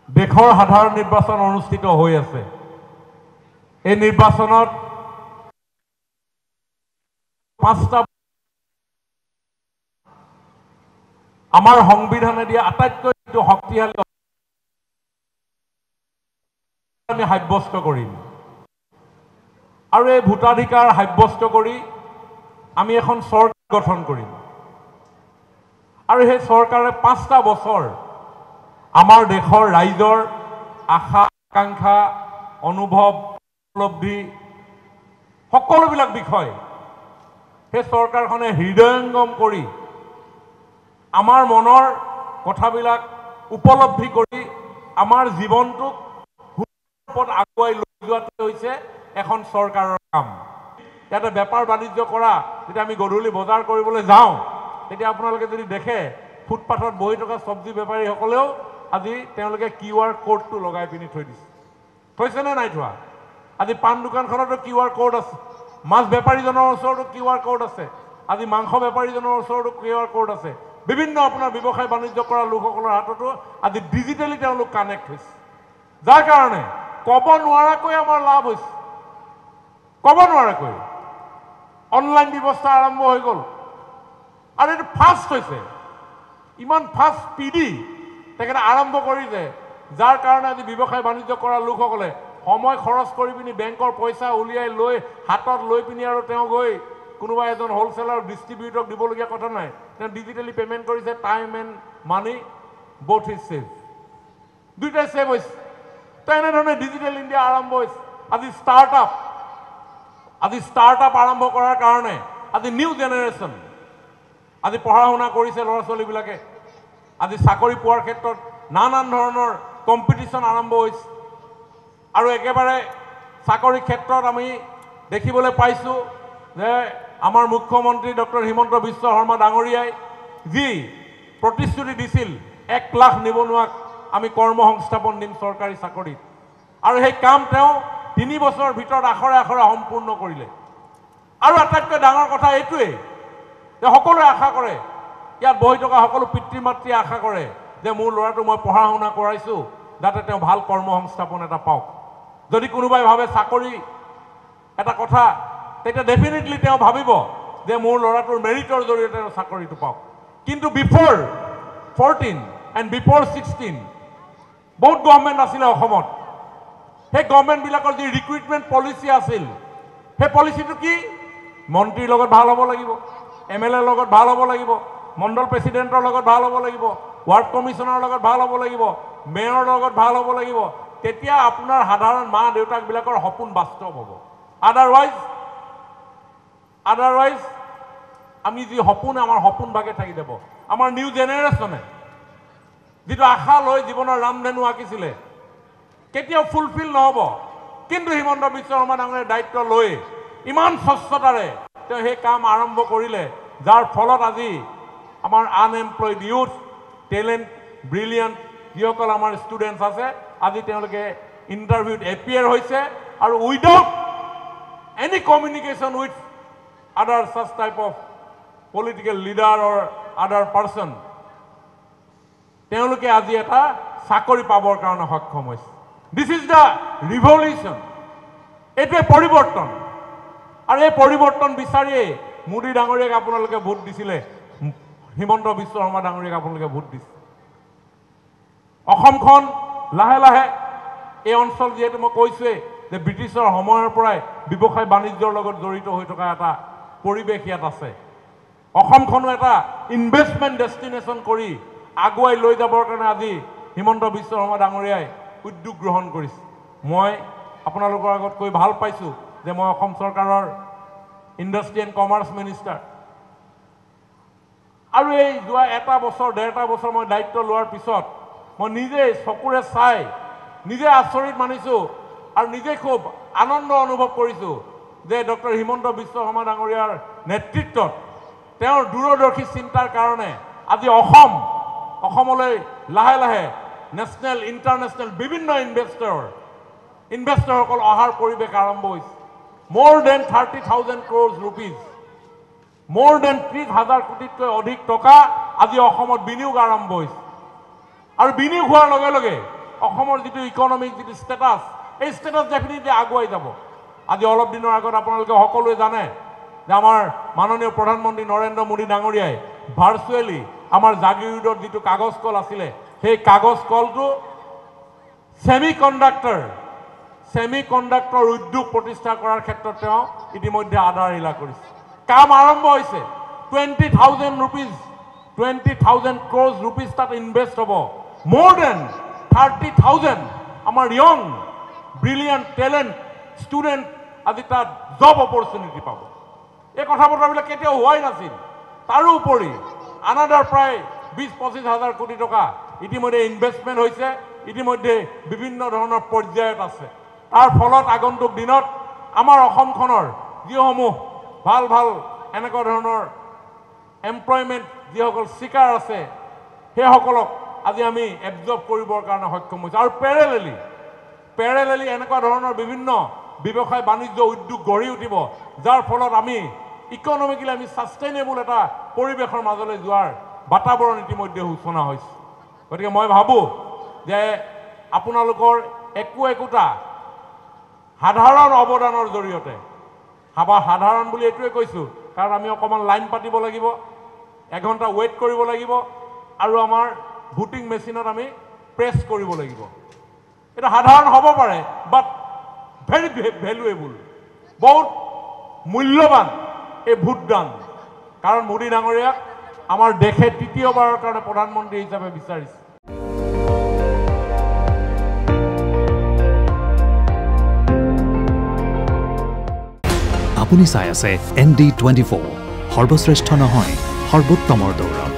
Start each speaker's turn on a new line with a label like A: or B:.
A: দেশৰ সাধাৰণ নিৰ্বাচন অনুষ্ঠিত হৈ আছে। এই নিৰ্বাচনত 5টা আমাৰ সংবিধানে দিয়া আটাইতকৈ শক্তিশালী আমি সাব্যস্ত কৰিম আৰু এই ভোটাধিকাৰ সাব্যস্ত কৰি আমি এখন চৰকাৰ গঠন কৰিম আৰু সেই চৰকাৰে 5টা বছৰ আমাৰ দেশৰ ৰাইজৰ আশা আকাংক্ষা অনুভৱ উপলব্ধি সকলোবিলাক বিষয় সেই চৰকাৰখনে হৃদয়ঙ্গম কৰি আমাৰ মনৰ কথাবিলাক উপলব্ধি কৰি আমাৰ জীৱনটোক ওপৰত আগুৱাই লৈ যোৱাটো হৈছে এখন চৰকাৰৰ কাম। ইয়াতে বেপাৰ বাণিজ্য কৰা যেতিয়া আমি গধূলি বজাৰ কৰিবলৈ যাওঁ তেতিয়া আপোনালোকে যদি দেখে ফুটপাথত বহি থকা চব্জি বেপাৰীসকলেও আজি তেওঁলোকে QR কোডটো লগাই পিনি থৈ দিছে। থৈছেনে নাই থোৱা? আজি পাণ দোকানখনতো QR কোড আছে, মাছ বেপাৰীজনৰ ওচৰতো QR কোড আছে, আজি মাংস বেপাৰীজনৰ ওচৰতো QR কোড আছে। বিভিন্ন আপোনাৰ ব্যৱসায় বাণিজ্য কৰা লোকসকলৰ হাততো আজি ডিজিটেলি তেওঁলোক কানেক্ট হৈছে, যাৰ কাৰণে ক'ব নোৱাৰাকৈ আমাৰ লাভ হৈছে। ক'ব নোৱাৰাকৈ অনলাইন ব্যৱস্থা আৰম্ভ হৈ গ'ল আৰু এইটো ফাষ্ট হৈছে, ইমান ফাষ্ট স্পীডি তেখেতে আৰম্ভ কৰিছে, যাৰ কাৰণে আজি ব্যৱসায় বাণিজ্য কৰা লোকসকলে সময় খৰচ কৰি পিনি বেংকৰ পইচা উলিয়াই লৈ হাতত লৈ পিনি আৰু তেওঁ গৈ কোনোবা এজন হোলচেলাৰ ডিষ্ট্ৰিবিউটৰক দিবলগীয়া কথা নাই, তেওঁ ডিজিটেলি পে'মেণ্ট কৰিছে। Time and money both is save, দুইটাই ছেভ হৈছে। তো এনেধৰণে ডিজিটেল ইণ্ডিয়া আৰম্ভ হৈছে। আজি ষ্টাৰ্টআপ আৰম্ভ কৰাৰ কাৰণে আজি নিউ জেনেৰেশ্যন আজি পঢ়া শুনা কৰিছে ল'ৰা ছোৱালীবিলাকে। আজি চাকৰি পোৱাৰ ক্ষেত্ৰত নানান ধৰণৰ কম্পিটিশ্যন আৰম্ভ হৈছে আৰু একেবাৰে চাকৰিৰ ক্ষেত্ৰত আমি দেখিবলৈ পাইছোঁ যে আমাৰ মুখ্যমন্ত্ৰী ডক্টৰ হিমন্ত বিশ্ব শৰ্মা ডাঙৰীয়াই যি প্ৰতিশ্ৰুতি দিছিল 1 লাখ নিবনুৱাক আমি কৰ্মসংস্থাপন দিম চৰকাৰী চাকৰিত, আৰু সেই কাম তেওঁ 3 বছৰৰ ভিতৰত আখৰে আখৰে সম্পূৰ্ণ কৰিলে। আৰু আটাইতকৈ ডাঙৰ কথা এইটোৱেই যে সকলোৱে আশা কৰে, ইয়াত বহি থকা সকলো পিতৃ মাতৃয়ে আশা কৰে যে মোৰ ল'ৰাটো মই পঢ়া শুনা কৰাইছোঁ যাতে তেওঁ ভাল কৰ্মসংস্থাপন এটা পাওক। যদি কোনোবাই ভাবে চাকৰি এটা কথা, তেতিয়া ডেফিনেটলি তেওঁ ভাবিব যে মোৰ ল'ৰাটোৰ মেৰিটৰ জৰিয়তে তেওঁ চাকৰিটো পাওক। কিন্তু বিফৰ 14 এণ্ড বিফৰ 16 বহুত গভৰ্ণমেণ্ট আছিলে অসমত। সেই গভৰ্ণমেণ্টবিলাকৰ যি ৰিক্ৰুইটমেণ্ট পলিচি আছিল, সেই পলিচিটো কি? মন্ত্ৰীৰ লগত ভাল হ'ব লাগিব, MLA লগত ভাল হ'ব লাগিব, মণ্ডল প্ৰেচিডেণ্টৰ লগত ভাল হ'ব লাগিব, ৱাৰ্ড কমিশ্যনৰ লগত ভাল হ'ব লাগিব, মেয়ৰৰ লগত ভাল হ'ব লাগিব, তেতিয়া আপোনাৰ সাধাৰণ মা দেউতাকবিলাকৰ সপোন বাস্তৱ হ'ব। আদাৰৱাইজ আমি যি সপোন, আমাৰ সপোন ভাগে থাকি যাব। আমাৰ নিউ জেনেৰেশ্যনে যিটো আশা লৈ জীৱনৰ ৰামধেনু আঁকিছিলে কেতিয়াও ফুলফিল নহ'ব। কিন্তু হিমন্ত বিশ্ব শৰ্মা ডাঙৰীয়াৰ দায়িত্ব লৈ ইমান স্বচ্ছতাৰে তেওঁ সেই কাম আৰম্ভ কৰিলে, যাৰ ফলত আজি আমাৰ আনএমপ্লয়ড ইউথ, টেলেণ্ট, ব্ৰিলিয়াণ্ট যিসকল আমাৰ ষ্টুডেণ্টছ আছে, আজি তেওঁলোকে ইণ্টাৰভিউত এপিয়াৰ হৈছে আৰু without any communication with other such type of political leader or other person, তেওঁলোকে আজি এটা চাকৰি পাবৰ কাৰণে সক্ষম হৈছে। This is the revolution. এইটোৱে পৰিৱৰ্তন, আৰু এই পৰিৱৰ্তন বিচাৰিয়েই মোদী ডাঙৰীয়াক আপোনালোকে ভোট দিছিলে, হিমন্ত বিশ্ব শৰ্মা ডাঙৰীয়াক আপোনালোকে ভোট দিছে। অসমখন লাহে লাহে এই অঞ্চল, যিহেতু মই কৈছোৱেই যে ব্ৰিটিছৰ সময়ৰ পৰাই ব্যৱসায় বাণিজ্যৰ লগত জড়িত হৈ থকা এটা পৰিৱেশ ইয়াত আছে। অসমখনো এটা ইনভেষ্টমেণ্ট ডেষ্টিনেশ্যন কৰি আগুৱাই লৈ যাবৰ কাৰণে আজি হিমন্ত বিশ্ব শৰ্মা ডাঙৰীয়াই উদ্যোগ গ্ৰহণ কৰিছে। মই আপোনালোকৰ আগত কৈ ভাল পাইছোঁ যে মই অসম চৰকাৰৰ ইণ্ডাষ্ট্ৰি এণ্ড কমাৰ্চ মিনিষ্টাৰ, আৰু এই যোৱা 1 বছৰ 1.5 বছৰ মই দায়িত্ব লোৱাৰ পিছত মই নিজে চকুৰে চাই নিজে আচৰিত মানিছোঁ আৰু নিজে খুব আনন্দ অনুভৱ কৰিছোঁ যে ডক্টৰ হিমন্ত বিশ্ব শৰ্মা ডাঙৰীয়াৰ নেতৃত্বত তেওঁৰ দূৰদৰ্শী চিন্তাৰ কাৰণে আজি অসমলৈ লাহে লাহে নেশ্যনেল ইণ্টাৰনেশ্যনেল বিভিন্ন ইনভেষ্টৰসকল অহাৰ পৰিৱেশ আৰম্ভ হৈছে। মোৰ দেন 30,000 crores rupees, মোৰ দেন 30,000 কোটিতকৈ অধিক টকা আজি অসমত বিনিয়োগ আৰম্ভ হৈছে। আৰু বিনিয়োগ হোৱাৰ লগে লগে অসমৰ যিটো ইকনমিক যিটো ষ্টেটাছ এই ষ্টেটাছ ডেফিনেটলি আগুৱাই যাব আজি অলপ দিনৰ আগত আপোনালোকে সকলোৱে জানে যে আমাৰ মাননীয় প্ৰধানমন্ত্ৰী নৰেন্দ্ৰ মোদী ডাঙৰীয়াই ভাৰ্চুৱেলি আমাৰ জাগিৰোডৰ যিটো কাগজ কল আছিলে সেই কাগজ কলটো সেমিকণ্ডাক্টৰ উদ্যোগ প্ৰতিষ্ঠা কৰাৰ ক্ষেত্ৰত তেওঁ ইতিমধ্যে আধাৰশিলা কৰিছে কাম আৰম্ভ হৈছে 20,000 crores rupees তাত ইনভেষ্ট হ'ব more than 30,000 আমাৰ য়ং ব্ৰিলিয়েণ্ট টেলেণ্ট ষ্টুডেণ্ট আজি তাত জব অপৰচুনিটি পাব এই কথা বতৰাবিলাক কেতিয়াও হোৱাই নাছিল তাৰোপৰি আনাদাৰ প্ৰায় 20-25 হাজাৰ কোটি টকা ইতিমধ্যে ইনভেষ্টমেণ্ট হৈছে ইতিমধ্যে বিভিন্ন ধৰণৰ পৰ্যায়ত আছে তাৰ ফলত আগন্তুক দিনত আমাৰ অসমখনৰ যিসমূহ ভাল ভাল এনেকুৱা ধৰণৰ এমপ্লয়মেণ্ট যিসকল চিকাৰ আছে সেইসকলক আজি আমি এবজৰ্ব কৰিবৰ কাৰণে সক্ষম হৈছোঁ আৰু পেৰেলেলি এনেকুৱা ধৰণৰ বিভিন্ন ব্যৱসায় বাণিজ্য উদ্যোগ গঢ়ি উঠিব যাৰ ফলত আমি ইকনমিকেলি আমি ছাষ্টেইনেবল এটা পৰিৱেশৰ মাজলৈ যোৱাৰ বাতাবৰণ ইতিমধ্যে সূচনা হৈছে গতিকে মই ভাবোঁ যে আপোনালোকৰ একোটা সাধাৰণ অৱদানৰ জৰিয়তে সাধাৰণ বুলি এইটোৱে কৈছোঁ কাৰণ আমি অকণমান লাইন পাতিব লাগিব এঘণ্টা ৱেইট কৰিব লাগিব আৰু আমাৰ ভোটিং মেচিনত আমি প্ৰেছ কৰিব লাগিব এটা সাধাৰণ হ'ব পাৰে বাট ভেৰি ভেলুৱেবল বহুত মূল্যৱান এই ভোটদান কাৰণ মোদী ডাঙৰীয়াক আমাৰ দেশে তৃতীয়বাৰৰ কাৰণে প্ৰধানমন্ত্ৰী হিচাপে বিচাৰিছে
B: আপুনি চাই আছে ND24 সৰ্বশ্ৰেষ্ঠ নহয় সৰ্বোত্তমৰ দৌৰত